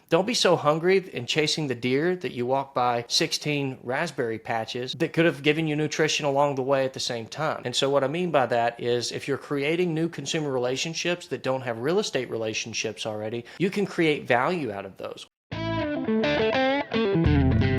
Don't be so hungry and chasing the deer that you walk by 16 raspberry patches that could have given you nutrition along the way at the same time. And so what I mean by that is if you're creating new consumer relationships that don't have real estate relationships already, you can create value out of those.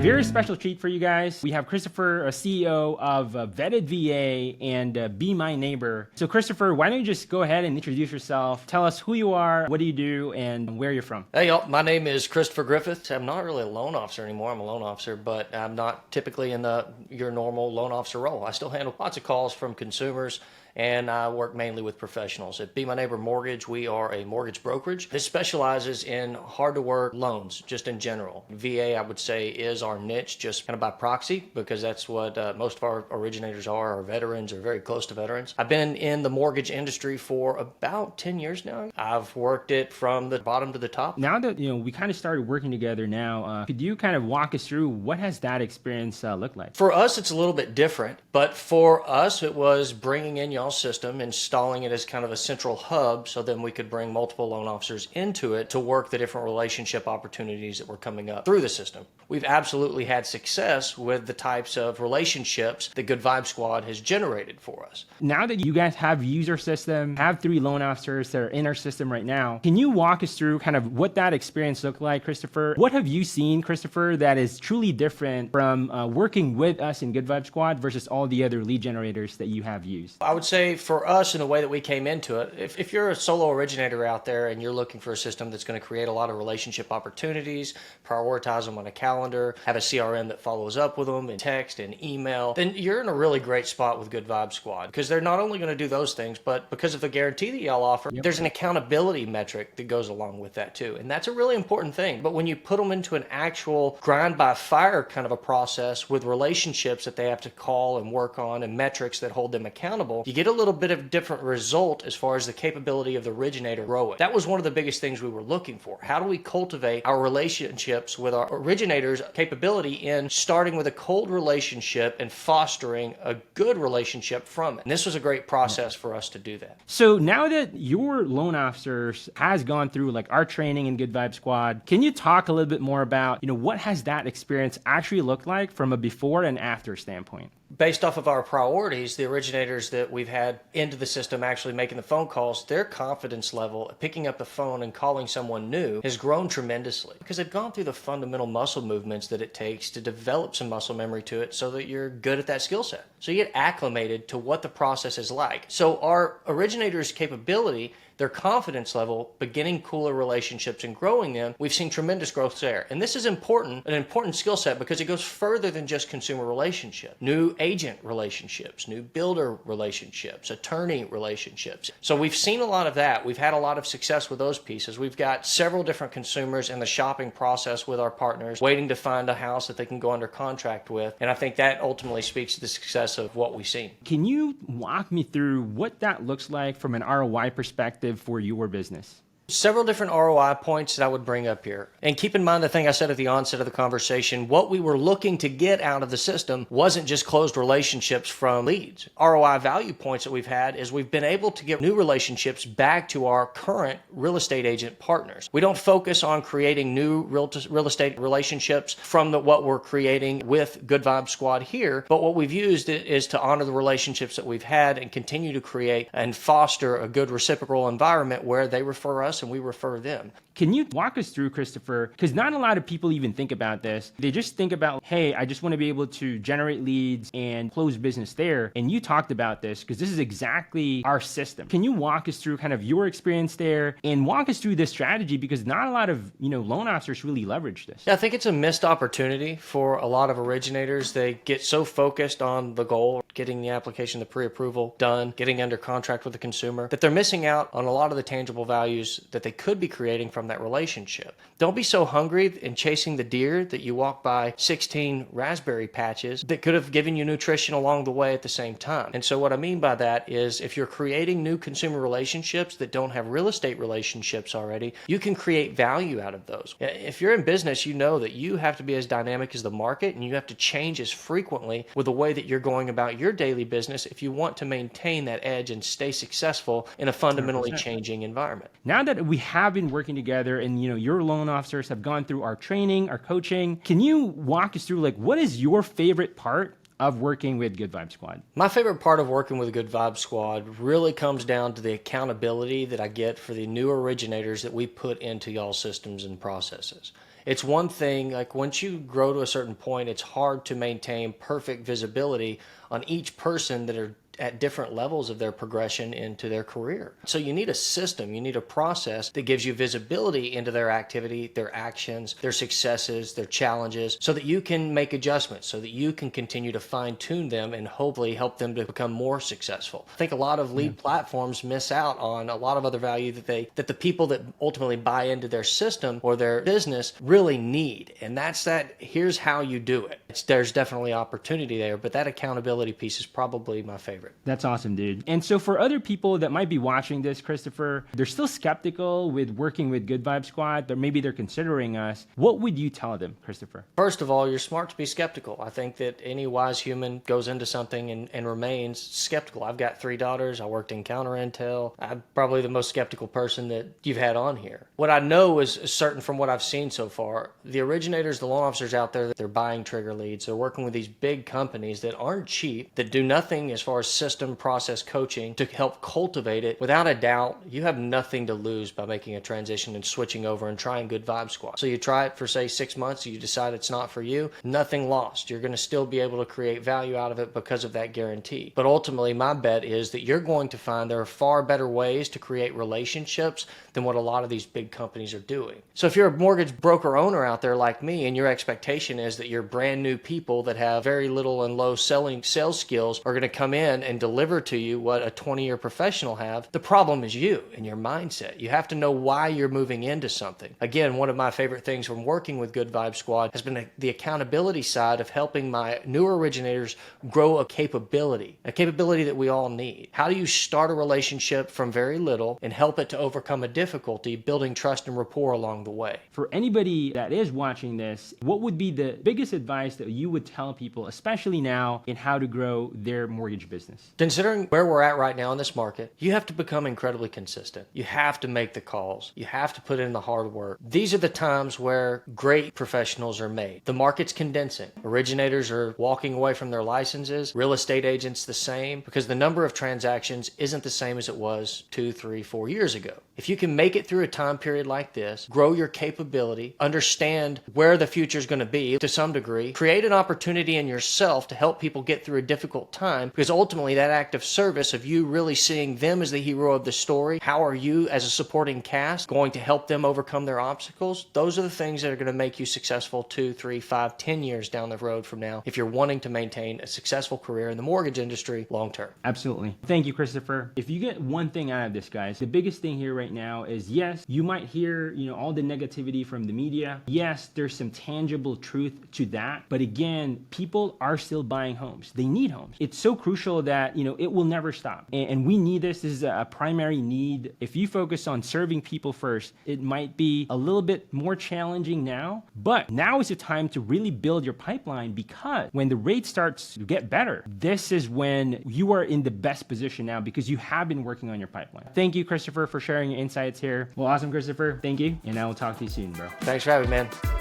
Very special treat for you guys. We have Christopher, a CEO of Vetted VA and Be My Neighbor. So Christopher, why don't you just go ahead and introduce yourself? Tell us who you are, what do you do, and where you're from. Hey, y'all. My name is Christopher Griffith. I'm not really a loan officer anymore. I'm a loan officer, but I'm not typically in your normal loan officer role. I still handle lots of calls from consumers, and I work mainly with professionals. At Be My Neighbor Mortgage, we are a mortgage brokerage. This specializes in hard-to-work loans, just in general. VA, I would say, is our niche, just kind of by proxy, because that's what most of our originators are veterans or very close to veterans. I've been in the mortgage industry for about 10 years now. I've worked it from the bottom to the top. Now that we kind of started working together now, could you kind of walk us through what has that experience looked like? For us, it's a little bit different, but for us, it was bringing in y'all's system, installing it as kind of a central hub, so then we could bring multiple loan officers into it to work the different relationship opportunities that were coming up through the system. We've absolutely had success with the types of relationships that Good Vibe Squad has generated for us. Now that you guys have used our system, have 3 loan officers that are in our system right now, can you walk us through kind of what that experience looked like, Christopher? What have you seen, Christopher, that is truly different from working with us in Good Vibe Squad versus all the other lead generators that you have used? I would say for us, in the way that we came into it, if you're a solo originator out there and you're looking for a system that's going to create a lot of relationship opportunities, prioritize them on a calendar, have a CRM that follows up with them in text and email, then you're in a really great spot with Good Vibe Squad, because they're not only going to do those things, but because of the guarantee that y'all offer, there's an accountability metric that goes along with that too. And that's a really important thing. But when you put them into an actual grind by fire kind of a process with relationships that they have to call and work on and metrics that hold them accountable, you get a little bit of different result as far as the capability of the originator growing. That was one of the biggest things we were looking for. How do we cultivate our relationships with our originators' capability in starting with a cold relationship and fostering a good relationship from it? And this was a great process for us to do that. So now that your loan officers has gone through like our training in Good Vibe Squad, can you talk a little bit more about, what has that experience actually looked like from a before and after standpoint? Based off of our priorities, the originators that we've had into the system actually making the phone calls, their confidence level picking up the phone and calling someone new has grown tremendously because they've gone through the fundamental muscle movements that it takes to develop some muscle memory to it so that you're good at that skill set. So you get acclimated to what the process is like. So our originators' capability, their confidence level, beginning cooler relationships and growing them, we've seen tremendous growth there. And this is important, an important skill set, because it goes further than just consumer relationship. New agent relationships, new builder relationships, attorney relationships. So we've seen a lot of that. We've had a lot of success with those pieces. We've got several different consumers in the shopping process with our partners, waiting to find a house that they can go under contract with. And I think that ultimately speaks to the success of what we've seen. Can you walk me through what that looks like from an ROI perspective for your business? Several different ROI points that I would bring up here. And keep in mind the thing I said at the onset of the conversation, what we were looking to get out of the system wasn't just closed relationships from leads. ROI value points that we've had is we've been able to give new relationships back to our current real estate agent partners. We don't focus on creating new real estate relationships from what we're creating with Good Vibe Squad here, but what we've used is to honor the relationships that we've had and continue to create and foster a good reciprocal environment where they refer us and we refer them. Can you walk us through, Christopher? Because not a lot of people even think about this. They just think about, hey, I just want to be able to generate leads and close business there. And you talked about this because this is exactly our system. Can you walk us through kind of your experience there and walk us through this strategy? Because not a lot of, loan officers really leverage this. Yeah, I think it's a missed opportunity for a lot of originators. They get so focused on the goal, getting the application, the pre-approval done, getting under contract with the consumer, that they're missing out on a lot of the tangible values that they could be creating from that relationship. Don't be so hungry and chasing the deer that you walk by 16 raspberry patches that could have given you nutrition along the way at the same time. And so what I mean by that is if you're creating new consumer relationships that don't have real estate relationships already, you can create value out of those. If you're in business, you know that you have to be as dynamic as the market and you have to change as frequently with the way that you're going about your daily business if you want to maintain that edge and stay successful in a fundamentally 100%. changing environment. Now that that we have been working together and, your loan officers have gone through our training, our coaching. Can you walk us through, what is your favorite part of working with Good Vibe Squad? My favorite part of working with Good Vibe Squad really comes down to the accountability that I get for the new originators that we put into y'all's systems and processes. It's one thing, once you grow to a certain point, it's hard to maintain perfect visibility on each person that are at different levels of their progression into their career. So you need a system, you need a process that gives you visibility into their activity, their actions, their successes, their challenges, so that you can make adjustments, so that you can continue to fine tune them and hopefully help them to become more successful. I think a lot of lead platforms miss out on a lot of other value that the people that ultimately buy into their system or their business really need. And that's that, here's how you do it. There's definitely opportunity there, but that accountability piece is probably my favorite. That's awesome, dude. And so for other people that might be watching this, Christopher, they're still skeptical with working with Good Vibe Squad, or maybe they're considering us. What would you tell them, Christopher? First of all, you're smart to be skeptical. I think that any wise human goes into something and remains skeptical. I've got 3 daughters. I worked in counter intel. I'm probably the most skeptical person that you've had on here. What I know is certain from what I've seen so far, the originators, the loan officers out there, they're buying trigger leads. They're working with these big companies that aren't cheap, that do nothing as far as system process coaching to help cultivate it. Without a doubt, you have nothing to lose by making a transition and switching over and trying Good Vibe Squad. So you try it for, say, 6 months, you decide it's not for you, nothing lost. You're going to still be able to create value out of it because of that guarantee. But ultimately, my bet is that you're going to find there are far better ways to create relationships than what a lot of these big companies are doing. So if you're a mortgage broker owner out there like me and your expectation is that you're brand new people that have very little and low sales skills are going to come in and deliver to you what a 20-year professional have, the problem is you and your mindset. You have to know why you're moving into something. Again, one of my favorite things from working with Good Vibe Squad has been the accountability side of helping my newer originators grow a capability that we all need. How do you start a relationship from very little and help it to overcome a difficulty, building trust and rapport along the way? For anybody that is watching this, what would be the biggest advice that you would tell people, especially now, in how to grow their mortgage business? Considering where we're at right now in this market, you have to become incredibly consistent. You have to make the calls. You have to put in the hard work. These are the times where great professionals are made. The market's condensing. Originators are walking away from their licenses. Real estate agents the same, because the number of transactions isn't the same as it was 2, 3, 4 years ago. If you can make it through a time period like this, grow your capability, understand where the future is going to be to some degree, create an opportunity in yourself to help people get through a difficult time, because ultimately that act of service of you really seeing them as the hero of the story, how are you as a supporting cast going to help them overcome their obstacles? Those are the things that are going to make you successful 2, 3, 5, 10 years down the road from now if you're wanting to maintain a successful career in the mortgage industry long term. Absolutely. Thank you, Christopher. If you get one thing out of this, guys, the biggest thing here right now is, yes, you might hear, all the negativity from the media. Yes, there's some tangible truth to that. But again, people are still buying homes. They need homes. It's so crucial that, it will never stop. And we need this. This is a primary need. If you focus on serving people first, it might be a little bit more challenging now, but now is the time to really build your pipeline, because when the rate starts to get better, this is when you are in the best position now because you have been working on your pipeline. Thank you, Christopher, for sharing your insights here. Well, awesome, Christopher. Thank you. And I will talk to you soon, bro. Thanks for having me, man.